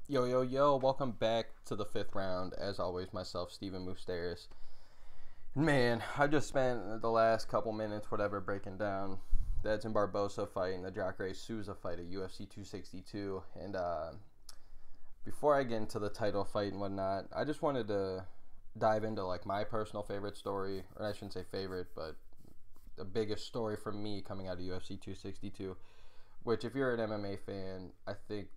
Yo, yo, yo, welcome back to the fifth round. As always, myself, Steven Moustaris. Man, I just spent the last couple minutes, whatever, breaking down the Edson Barbosa fight and the Jacare Souza fight at UFC 262. And before I get into the title fight and whatnot, I just wanted to dive into like my personal favorite story, or I shouldn't say favorite, but the biggest story for me coming out of UFC 262. Which, if you're an MMA fan, I think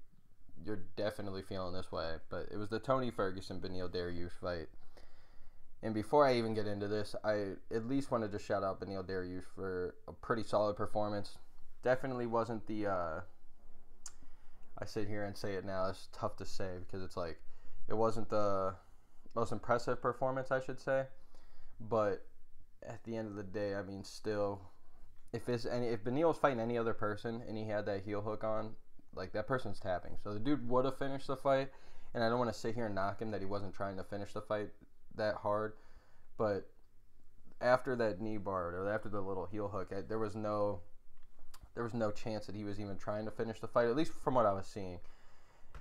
you're definitely feeling this way, but it was the Tony Ferguson Beneil Dariush fight. And before I even get into this, I at least wanted to shout out Beneil Dariush for a pretty solid performance. Definitely wasn't the I sit here and say it now, it's tough to say because it's like it wasn't the most impressive performance, I should say. But at the end of the day, I mean, still, if Beneil was fighting any other person and he had that heel hook on, like, that person's tapping. So the dude would have finished the fight, and I don't want to sit here and knock him that he wasn't trying to finish the fight that hard. But after that knee bar, or after the little heel hook, there was no chance that he was even trying to finish the fight, at least from what I was seeing.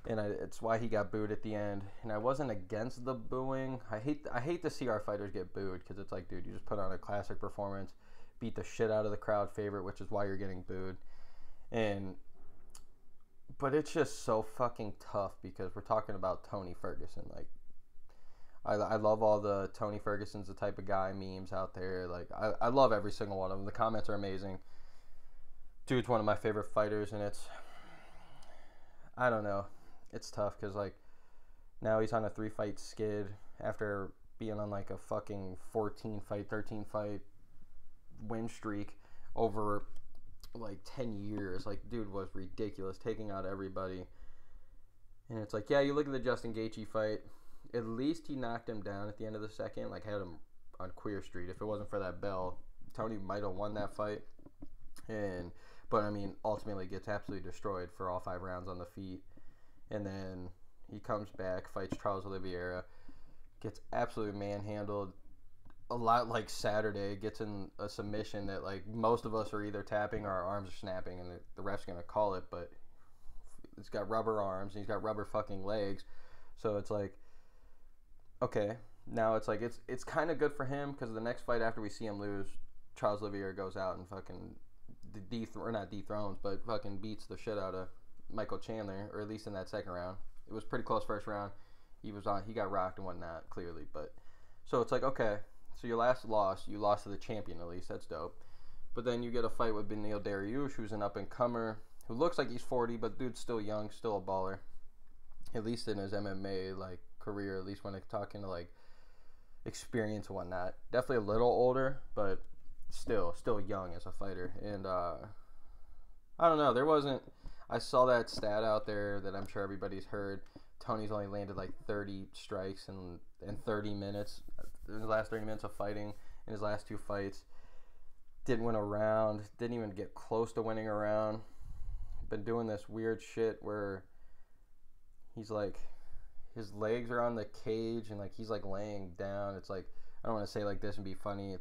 And it's why he got booed at the end. And I wasn't against the booing. I hate to see our fighters get booed because it's like, dude, you just put on a classic performance, beat the shit out of the crowd favorite, which is why you're getting booed. But it's just so fucking tough because we're talking about Tony Ferguson. Like, I love all the Tony Ferguson's the type of guy memes out there. Like, I love every single one of them. The comments are amazing. Dude's one of my favorite fighters, and I don't know. It's tough because, like, now he's on a 3-fight skid after being on, like, a fucking 14-fight, 13-fight win streak over like 10 years. Like, dude was ridiculous, taking out everybody. And it's like, yeah, you look at the Justin Gaethje fight, at least he knocked him down at the end of the second, like had him on Queer Street. If it wasn't for that bell, Tony might have won that fight. But I mean, ultimately gets absolutely destroyed for all 5 rounds on the feet. And then he comes back, fights Charles Oliveira, gets absolutely manhandled, a lot like Saturday, gets in a submission that, like, most of us are either tapping or our arms are snapping, and the ref's gonna call it, but it's got rubber arms and he's got rubber fucking legs. So it's like, okay, now it's like it's kind of good for him because the next fight after we see him lose, Charles Oliveira goes out and fucking not dethrones, but fucking beats the shit out of Michael Chandler, or at least in that second round. It was pretty close first round. He got rocked and whatnot, clearly, but so it's like, okay. So your last loss, you lost to the champion at least. That's dope. But then you get a fight with Beneil Dariush, who's an up-and-comer, who looks like he's 40, but dude's still young, still a baller. At least in his MMA like career, at least when it's talking to like experience and whatnot. Definitely a little older, but still young as a fighter. And I don't know. I saw that stat out there that I'm sure everybody's heard. Tony's only landed like 30 strikes in 30 minutes. In the last 30 minutes of fighting in his last 2 fights. Didn't win a round. Didn't even get close to winning a round. Been doing this weird shit where he's like, his legs are on the cage and like he's like laying down. It's like, I don't want to say like this and be funny.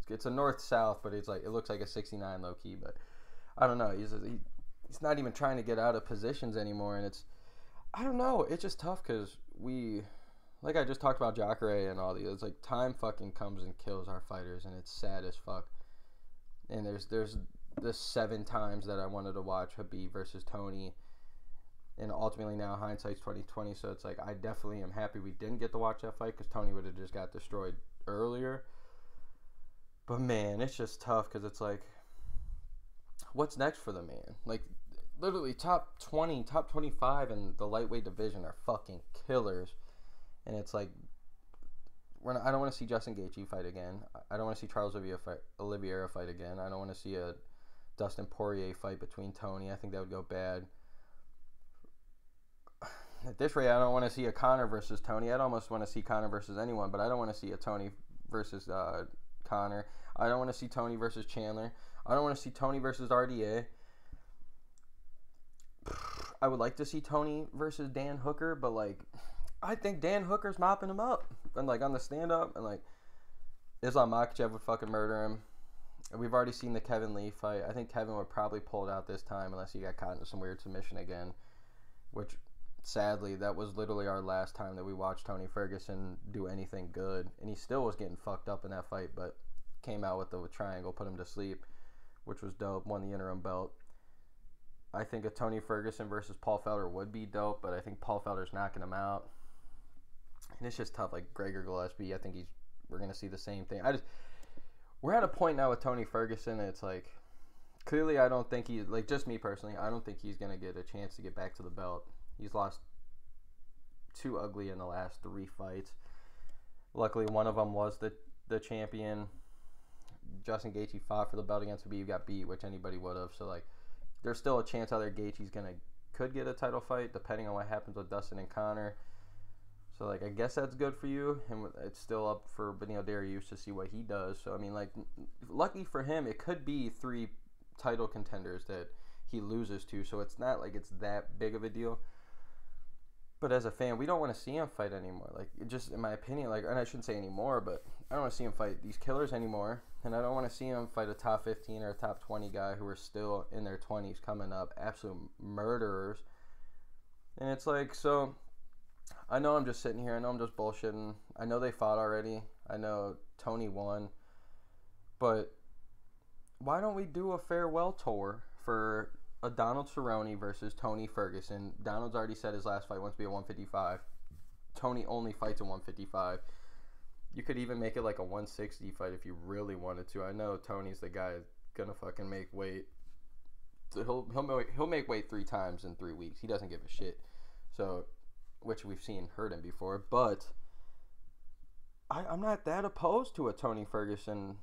It's a north-south, but it's like, it looks like a 69 low key. But I don't know. He's not even trying to get out of positions anymore, and I don't know. It's just tough because like I just talked about Jacare and all these. It's like time fucking comes and kills our fighters, and it's sad as fuck. And there's the 7 times that I wanted to watch Khabib versus Tony, and ultimately now hindsight's 2020. So it's like I definitely am happy we didn't get to watch that fight because Tony would have just got destroyed earlier. But man, it's just tough because it's like, what's next for the man? Like, literally top 20, top 25 in the lightweight division are fucking killers. And it's like, I don't want to see Justin Gaethje fight again. I don't want to see Charles Oliveira fight again. I don't want to see a Dustin Poirier fight between Tony. I think that would go bad. At this rate, I don't want to see a Conor versus Tony. I'd almost want to see Conor versus anyone, but I don't want to see a Tony versus Conor. I don't want to see Tony versus Chandler. I don't want to see Tony versus RDA. I would like to see Tony versus Dan Hooker, but like, I think Dan Hooker's mopping him up, and like on the stand-up, and like Islam Makhachev would fucking murder him. And we've already seen the Kevin Lee fight. I think Kevin would probably pull it out this time unless he got caught into some weird submission again, which sadly, that was literally our last time that we watched Tony Ferguson do anything good. And he still was getting fucked up in that fight, but came out with the triangle, put him to sleep, which was dope, won the interim belt. I think a Tony Ferguson versus Paul Felder would be dope, but I think Paul Felder's knocking him out. And it's just tough. Like Gregor Gillespie, I think we're going to see the same thing. We're at a point now with Tony Ferguson, it's like, clearly I don't think like just me personally, I don't think he's going to get a chance to get back to the belt. He's lost 2 ugly in the last 3 fights. Luckily, one of them was the champion. Justin Gaethje fought for the belt against Khabib, got beat, which anybody would have. So, like, there's still a chance out there Gaethje's could get a title fight, depending on what happens with Dustin and Conor. So, like, I guess that's good for you. And it's still up for Beneil Dariush to see what he does. So, I mean, like, lucky for him, it could be 3 title contenders that he loses to. So, it's not like it's that big of a deal. But as a fan, we don't want to see him fight anymore. Like, just in my opinion, like, and I shouldn't say anymore, but I don't want to see him fight these killers anymore. And I don't want to see him fight a top 15 or a top 20 guy who are still in their 20s coming up, absolute murderers. And it's like, so I know I'm just sitting here. I know I'm just bullshitting. I know they fought already. I know Tony won. But why don't we do a farewell tour for a Donald Cerrone versus Tony Ferguson? Donald's already said his last fight wants to be a 155. Tony only fights a 155. You could even make it like a 160 fight if you really wanted to. I know Tony's the guy gonna fucking make weight. So he'll make weight 3 times in 3 weeks. He doesn't give a shit. So, which we've seen hurt him before. But I'm not that opposed to a Tony Ferguson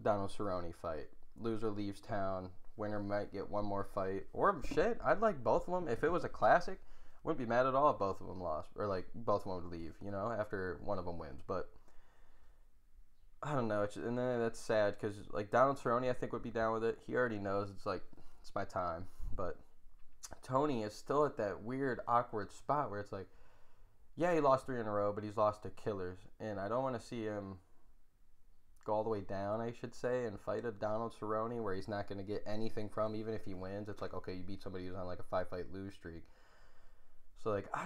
Donald Cerrone fight. Loser leaves town. Winner might get one more fight. Or shit, I'd like both of them. If it was a classic, wouldn't be mad at all if both of them lost. Or like both of them would leave, you know, after one of them wins. But I don't know. And then that's sad because like Donald Cerrone, I think, would be down with it. He already knows it's like, it's my time. But Tony is still at that weird, awkward spot where it's like, yeah, he lost 3 in a row, but he's lost to killers. And I don't want to see him go all the way down, I should say, and fight a Donald Cerrone where he's not going to get anything from, even if he wins. It's like, okay, you beat somebody who's on like a 5-fight lose streak. So like, I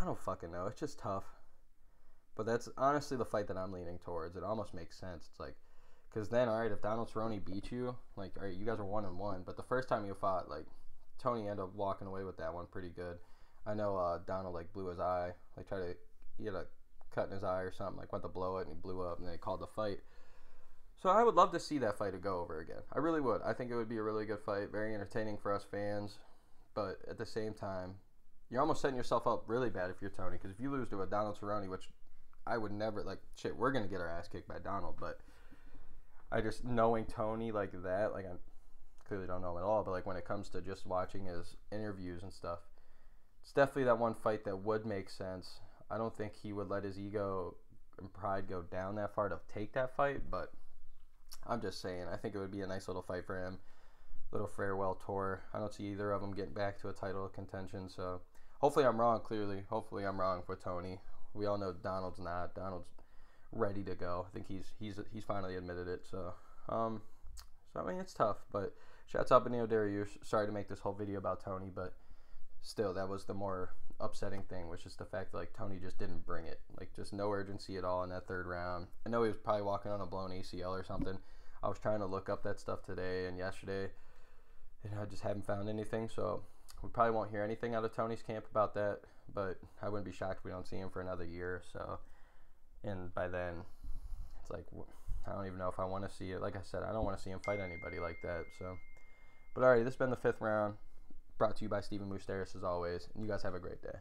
don't fucking know. It's just tough. But that's honestly the fight that I'm leaning towards. It almost makes sense. It's like, because then, all right, if Donald Cerrone beat you, like, all right, you guys are 1-1. But the first time you fought, like, Tony ended up walking away with that one pretty good. I know Donald like blew his eye, like he had a cut in his eye or something, like went to blow it and he blew up, and they called the fight. So I would love to see that fight go over again. I really would. I think it would be a really good fight, very entertaining for us fans. But at the same time, you're almost setting yourself up really bad if you're Tony, because if you lose to a Donald Cerrone, which I would never, like, shit, we're gonna get our ass kicked by Donald, but I just, knowing Tony like that, like, I clearly don't know him at all, but like when it comes to just watching his interviews and stuff, it's definitely that one fight that would make sense. I don't think he would let his ego and pride go down that far to take that fight, but I'm just saying, I think it would be a nice little fight for him. Little farewell tour. I don't see either of them getting back to a title contention, so hopefully I'm wrong, clearly. Hopefully I'm wrong for Tony. We all know Donald's not. Donald's ready to go. I think he's finally admitted it, so I mean, it's tough, but shouts out Beneil Dariush. Sorry to make this whole video about Tony, but still, that was the more upsetting thing, which is the fact that like Tony just didn't bring it. Like, just no urgency at all in that 3rd round. I know he was probably walking on a blown ACL or something. I was trying to look up that stuff today and yesterday, and I just haven't found anything, so we probably won't hear anything out of Tony's camp about that, but I wouldn't be shocked if we don't see him for another year, so, and by then, it's like, I don't even know if I want to see it. Like I said, I don't want to see him fight anybody like that, so, but alright, this has been the 5th round, brought to you by Stephen Moustaris as always, and you guys have a great day.